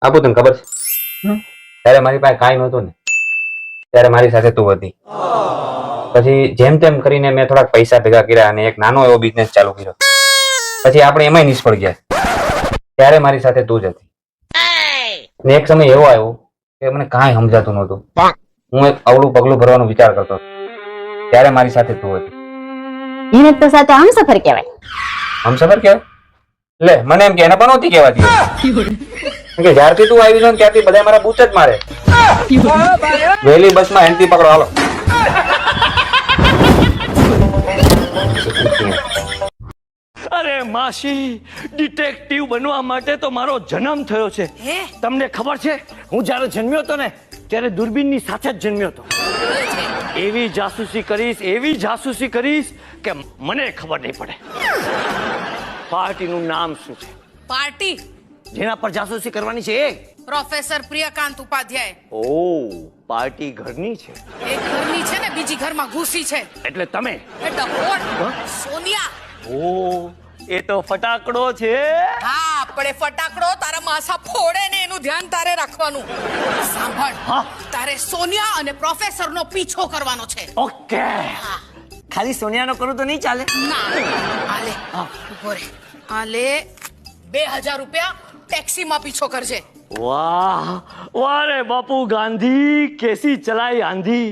આપું તને ખબર છે ત્યારે મારી પાસે કાંઈ નહોતું ને ત્યારે મારી સાથે તું હતી. પછી જેમ તેમ કરીને મેં થોડાક પૈસા ભેગા કર્યા અને એક નાનો એવો બિઝનેસ ચાલુ કર્યો. પછી આપણે એમાંય નિષ્ફળ ગયા. ત્યારે મારી સાથે તું જ હતી. અને એક સમય એવો આવ્યો કે મને કાંઈ સમજાતું નહોતું. હું એક અવળું પગલું ભરવાનો વિચાર કરતો હતો. ત્યારે મારી સાથે તું હતી. એને તો સાચો હમસફર કહેવાય. હમસફર કહેવાય? લે મને એમ કે એને પણ નહોતી કહેવાતી. કે જ્યારથી તું આવી છો ને ત્યારથી બધા મારા બૂચ જ મારે. વહેલી બસમાં એન્ટ્રી પકડો હાલો. અરે માસી, ડિટેક્ટિવ બનવા માટે તો મારો જન્મ થયો છે. તમને ખબર છે, હું જ્યારે જન્મ્યો હતો ને ત્યારે દૂરબીનની સાથે જ જન્મ્યો હતો. એવી જાસૂસી કરીશ કે મને ખબર નહીં પડે. પાર્ટીનું નામ શું છે? પાર્ટી જેના પર જાસૂસી કરવાની છે એ? પ્રોફેસર પ્રિયકાંત ઉપાધ્યાય. ઓ, પાર્ટી ઘરની છે. એક ઘરની છે ને બીજી ઘરમાં ઘૂસી છે. એટલે તમે? એ ડકોર સોનિયા. ઓ, એ તો ફટાકડો છે. હા, આપણે ફટાકડો તારા માથા ફોડે ને એનું ધ્યાન તારે રાખવાનું. સાંભળ, હા. તારે સોનિયા અને પ્રોફેસર નો પીછો કરવાનો છે. ઓકે. ખાલી સોનિયાનો કરું તો નહીં ચાલે? ના, આલે ઉભો રે. આલે 2000 રૂપિયા ટેક્સીમાં પીછો કરજે. वाह वाह रे बापू गांधी, कैसी चलाई आंधी,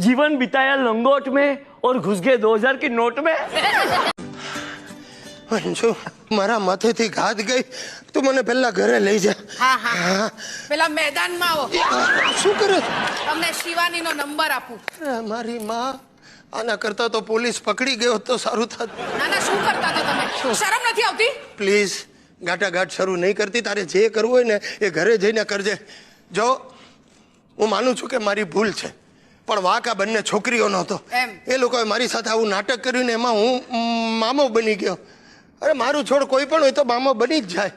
जीवन बिताया लंगोट में और घुस गए 2000 की नोट में. અંજુ, મારા માથેથી ઘાત ગઈ. તું મને પેલા ઘરે લઈ જા. હા પેલા મેદાનમાં આવો. શું કરે? તમને શિવાનીનો નંબર આપું. મારી માં, આના કરતા તો પોલીસ પકડી ગયો તો સારું થાત. ના શું કરતા હતા તમે? શરમ નથી આવતી? પ્લીઝ ગાંઠ શરૂ નહીં કરતી. તારે જે કરવું હોય ને એ ઘરે જઈને કરજે. જો હું માનું છું કે મારી ભૂલ છે, પણ વાંક આ બંને છોકરીઓનો હતો. એ લોકોએ મારી સાથે આવું નાટક કર્યું ને એમાં હું મામો બની ગયો. અરે મારું છોડ કોઈ પણ હોય તો મામો બની જ જાય.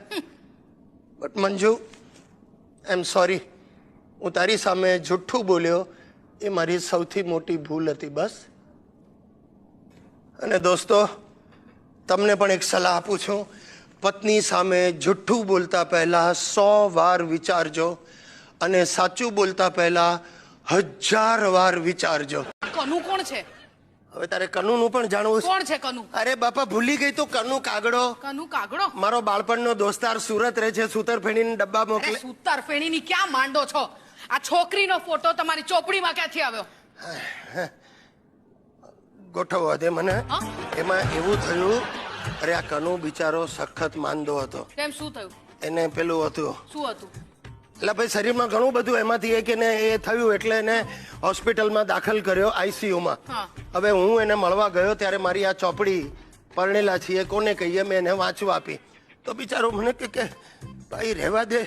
But Manju, I am sorry. હું તારી સામે જુઠ્ઠું બોલ્યો એ મારી સૌથી મોટી ભૂલ હતી. બસ. અને દોસ્તો, તમને પણ એક સલાહ આપું છું. પત્ની સામે જુઠ્ઠું બોલતા પહેલા 100 વાર વિચારજો અને સાચું બોલતા પહેલા 1000 વાર વિચારજો. કનુ કોણ છે? હવે તારે કનુનું પણ જાણવું છે? કોણ છે કનુ? અરે બાપા, ભૂલી ગઈ તું. કનુ કાગડો. કનુ કાગડો? મારો બાળપણનો દોસ્તાર, સુરત રહે છે. સૂતર ફેણીને ડબ્બા મોકલે. સૂતર ફેણીની ક્યાં માંડો છો? આ છોકરીનો ફોટો તમારી ચોપડીમાં ક્યાંથી આવ્યો? ગોઠવવા દે મને. એમાં એવું થયું, અરે આ કનુ બિચારો સખત માંદો હતો. કેમ, શું થયું? એને પેલું હતું. શું હતું? એટલે ભાઈ શરીરમાં ઘણું બધું, એમાંથી એક એને એ થયું એટલે એને હોસ્પિટલમાં દાખલ કર્યો, આઈસીયુમાં. હવે હું એને મળવા ગયો ત્યારે મારી આ ચોપડી પરણેલા છીએ કોને કહીએ મેં એને વાંચવા આપી. તો બિચારો મને કે ભાઈ રહેવા દે,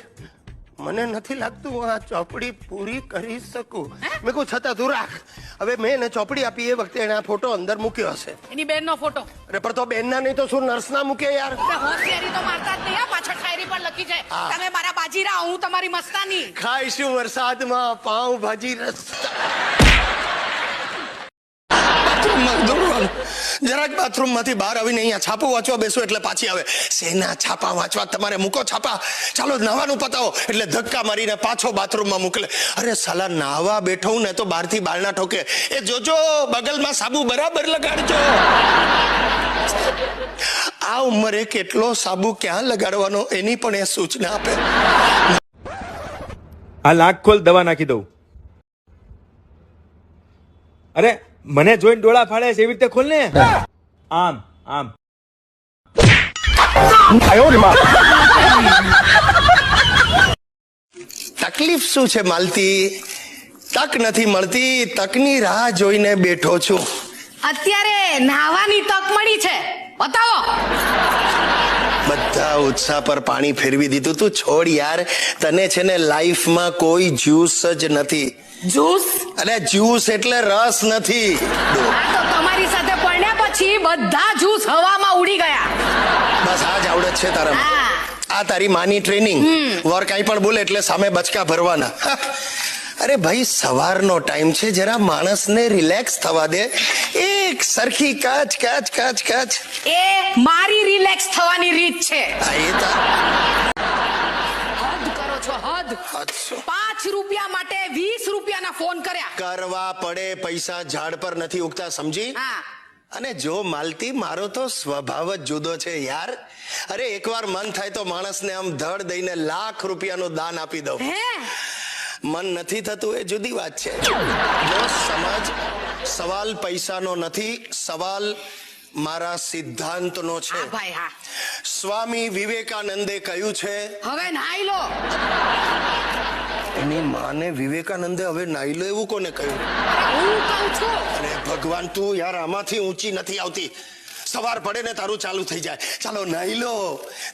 મને નથી લાગતું હું આ ચોપડી પૂરી કરી શકું. મેં કહું છતાં તું રાખ. હવે મેં એને ચોપડી આપી એ વખતે એને આ ફોટો અંદર મૂક્યો હશે. એની બેનનો ફોટો? અરે પણ તો બેનના નહીં તો શું નર્સના મૂકે યાર? હોશિયારી તો મારતા જ નહીં. પાછળ શાયરી પર લખી છે, તમે મારા બાજીરા, હું તમારી મસ્તાની. ખાઈશું વરસાદમાં પાઉં ભાજી રસ્તા. જરાક બાથરૂમ માંથી બહાર આવીને અહીંયા છાપું વાંચવા બેસો એટલે પાછી આવે, શેના છાપા વાંચવા, તમારે મૂકો છાપા, ચાલો નાવાનું પતાવો. એટલે ધક્કા મારીને પાછો બાથરૂમમાં મોકલે. અરે સાલા, નાવા બેઠો ને તો બહારથી બારણા ઠોકે, એ જોજો બગલમાં સાબુ બરાબર લગાડજો. આ ઉંમરે કેટલો સાબુ ક્યાં લગાડવાનો એની પણ એ સૂચના આપે. આ લાખ ખોલ, દવા નાખી દઉં. અરે મને જોઈને ડોળા ફાડે છે એવી રીતે ખોલ ને. આમ આમ. તકલીફ શું છે માલતી? તક નથી મળતી, તકની રાહ જોઈને બેઠો છું. અત્યારે નાવાની તક મળી છે, બતાવો. બધા ઉત્સાહ પર પાણી ફેરવી દીધું. તું છોડ યાર, તને છે ને લાઈફમાં કોઈ જ્યુસ જ નથી. જ્યુસ? અરે જ્યુસ એટલે રસ નથી. આ તો તમારી સાથે પડ્યા પછી બધા જ્યુસ હવામાં ઉડી ગયા. બસ આ જ આવડત છે તારામાં. આ તારી માની ટ્રેનિંગ. વર કાંઈ પણ બોલે એટલે સામે બચકા ભરવાના. અરે ભાઈ, સવારનો ટાઈમ છે, જરા માણસને રિલેક્સ થવા દે. એક સરખી કાચ કાચ કાચ કાચ. એ મારી રિલેક્સ થવાની રીત છે. આ એ તા હદ કરો છો હદ. હદ શું? 5 રૂપિયા માટે 20 રૂપિયાના ફોન કર્યા. કરવા પડે, પૈસા ઝાડ પર નથી ઉગતા, સમજી? હા. અને જો માલતી, મારો તો સ્વભાવ જ જુદો છે યાર. અરે એકવાર મન થાય તો માણસને આમ ધડ દઈને લાખ રૂપિયાનું દાન આપી દઉં. હે? મન નથી થતું એ જુદી વાત છે. જો સમજ, સવાલ પૈસાનો નથી, સવાલ મારા સિદ્ધાંતનો છે. હા ભાઈ હા. સ્વામી વિવેકાનંદે કહ્યું છે, હવે નાઈ લો. એની માને વિવેકાનંદે હવે નાઈ લો એવું કોને કહ્યું? હું કહું છું. અરે ભગવાન, તું યાર આમાંથી ઊંચી નથી આવતી. સવાર પડે ને તારું ચાલુ થઈ જાય, ચાલો નાઈ લો,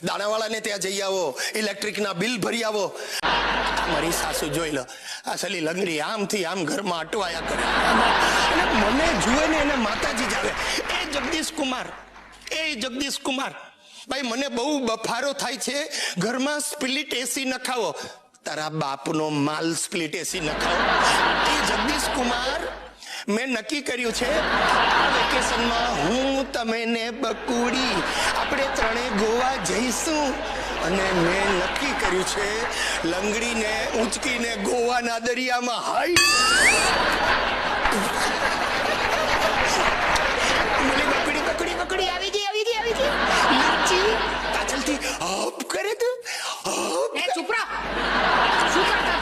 દાણાવાળાને ત્યાં જઈ આવો, ઇલેક્ટ્રિકના બિલ ભરી આવો. મારી સાસુ જોઈ લો, આ સલી લંગડી આમથી આમ ઘરમાં અટવાયા કરે. અને મને જુએ ને એને માતાજી જ આવે. એ જગદીશ કુમાર, ભાઈ મને બહુ બફારો થાય છે, ઘરમાં સ્પ્લિટ એસી નખાવો. તારા બાપનો માલ સ્પ્લિટ એસી નખાવો. એ જગદીશ કુમાર, મેં નક્કી કર્યું છે આ વેકેશનમાં હું, તમે ને બકુડી આપણે ત્રણે ગોવા જઈશું. અને મેં નક્કી કર્યું છે લંગડીને ઊંચકીને ગોવાના દરિયામાં હાઈ બકુડી આવી ગઈ લચ્છી પાછળથી હપ કરે તું હપ. એ ચૂપ રહો. શું કરતા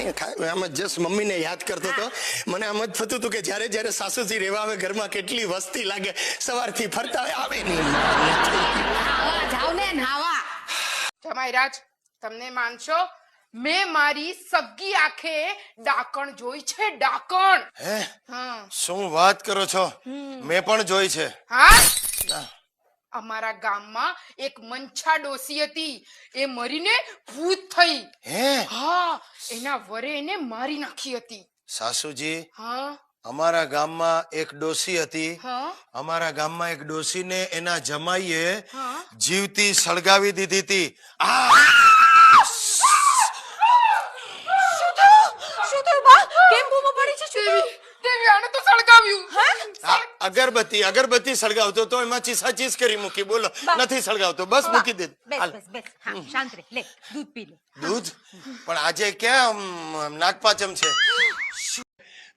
હતા? આમ જસ્ટ મમ્મીને યાદ કરતો હતો. મને આમ જ થતું હતું કે જ્યારે જ્યારે સાસુજી રહેવા આવે ઘરમાં કેટલી વસ્તી લાગે. સવારથી ફરતા આવે નહીં. નાવા જાવ ને નાવા. જમાઈરાજ, તમને માનશો, મેં મારી સગી આંખે ડાકણ જોઈ છે. ડાકણ. હે? હા. શું વાત કરો છો? મેં પણ જોઈ છે. હા? અમારા ગામમાં એક મંછા ડોસી હતી, એ મરીને ભૂત થઈ. હે? હા, એના વરે એને મારી નાખી હતી. સાસુજી, હા અમારા ગામમાં એક ડોસી હતી. હા અમારા ગામમાં એક ડોસીને એના જમાઈએ હા. જીવતી સળગાવી દીધી હતી. શું થયું બા? કેમ બૂમો પડી છે? દેવી આને તો સળગાવ્યું. અગરબત્તી સળગાવતો તો એમાં ચીસ કરી મૂકી. બોલો, નથી સળગાવતો, બસ મૂકી દે. હાલ. શાંત રહે, લે દૂધ પી લે. દૂધ? પણ આજે ક્યાં નાગપાચમ છે?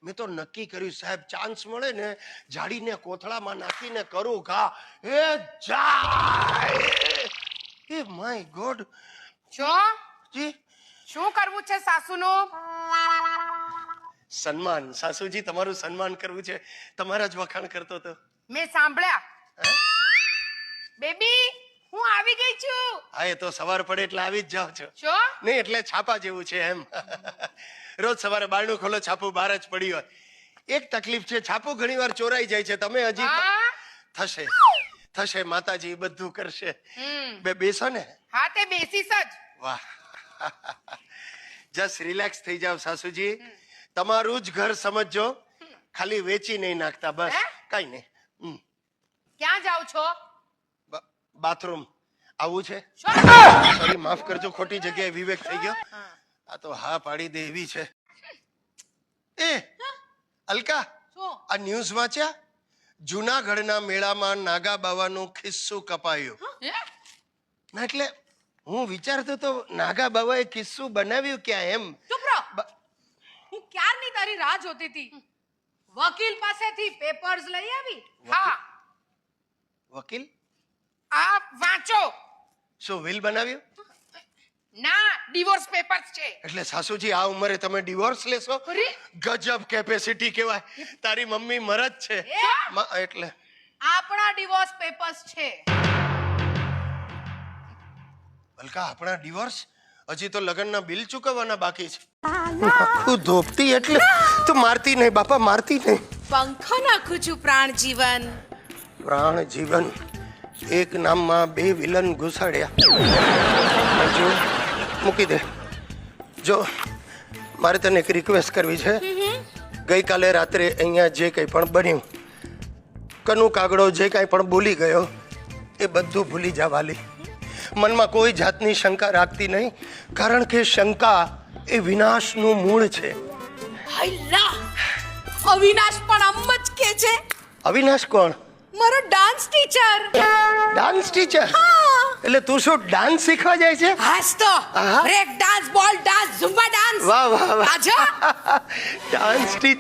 મેં તો નક્કી કર્યું સાહેબ, ચાન્સ મળે ને જાડીને કોથળામાં નાખીને કરું ઘા. એ જાય. એ માય ગોડ. જો જી, શું કરવું છે સાસુનું? સન્માન. સાસુજી, તમારું સન્માન કરવું છે. તમારા જ વખાણ કરતો હતો. મેં સાંભળ્યા. બેબી, હું આવી ગઈ છું. હા, એ તો સવાર પડે એટલે આવી જ જાવ છો. જો નહીં એટલે છાપા જેવું છે એમ. રોજ સવારે બારણું ખોલો, છાપું બહાર જ પડી હોય. એક તકલીફ છે, છાપું ઘણીવાર ચોરાઈ જાય છે. તમે હજી હા થશે માતાજી બધું કરશે. બેસો ને. હા, તે બેસીશ જ. વાહ. જસ્ટ રિલેક્સ થઈ જાવ સાસુજી. તમારું જ ઘર સમજજો, ખાલી વેચી નહીં નાખતા, બસ. હે? કઈ નહીં. ક્યાં જાવ છો? બાથરૂમ આવું છે? શું? સોરી, માફ કરજો, ખોટી જગ્યાએ વિવેક થઈ ગયો. આ તો હા પાડી દે એવી છે. એ અલકા, શું? આ ન્યૂઝ વાંચ્યા? જૂનાગઢના મેળામાં નાગા બાવાનું ખિસ્સું કપાયું. હે? ના એટલે હું વિચારતો તો નાગા બાવાએ ખિસ્સું બનાવ્યું ક્યાં એમ. ચૂપ રહો. હું ક્યારની તારી રાહ જોતી હતી. વકીલ પાસેથી પેપર્સ લઈ આવી. હા, વકીલ? આ વાંચો. શું વિલ બનાવ્યું? ના, ડિવોર્સ પેપર્સ છે. એટલે સાસુજી, આ ઉંમરે તમે ડિવોર્સ લેશો? અરે! ગજબ કેપેસિટી કહેવાય. તારી મમ્મી મરદ છે. એ? એટલે આપણા ડિવોર્સ પેપર્સ છે. બલકા, આપણા ડિવોર્સ? હજી તો લગ્નના બિલ ચૂકવવાના બાકી છે. તું ધોપતી એટલે તું મારતી નહીં બાપા, મારતી નહીં. પંખો નાખું છું પ્રાણ જીવન. પ્રાણ જીવન. એક નામમાં બે વિલન ઘુસાડ્યા. જો મૂકી દે. જો મારે તને એક રિક્વેસ્ટ કરવી છે. ગઈકાલે રાત્રે અહીંયા જે કંઈ પણ બન્યું, કનુ કાગડો જે કાંઈ પણ બોલી ગયો, એ બધું ભૂલી જા વાલી. મનમાં કોઈ જાતની શંકા રાખતી નહીં, કારણ કે શંકા એ વિનાશનું મૂળ છે. હૈલા, અવિનાશ પણ આમ જ કે છે. અવિનાશ કોણ? મારો ડાન્સ ટીચર. Dance teacher? હા. એટલે તું શું ડાન્સ શીખવા જાય છે? હાસ તો આહા. બ્રેક ડાન્સ, બોલ ડાન્સ, ઝુમ્બા ડાન્સ. વાહ વાહ વાહ આજા ડાન્સ ટી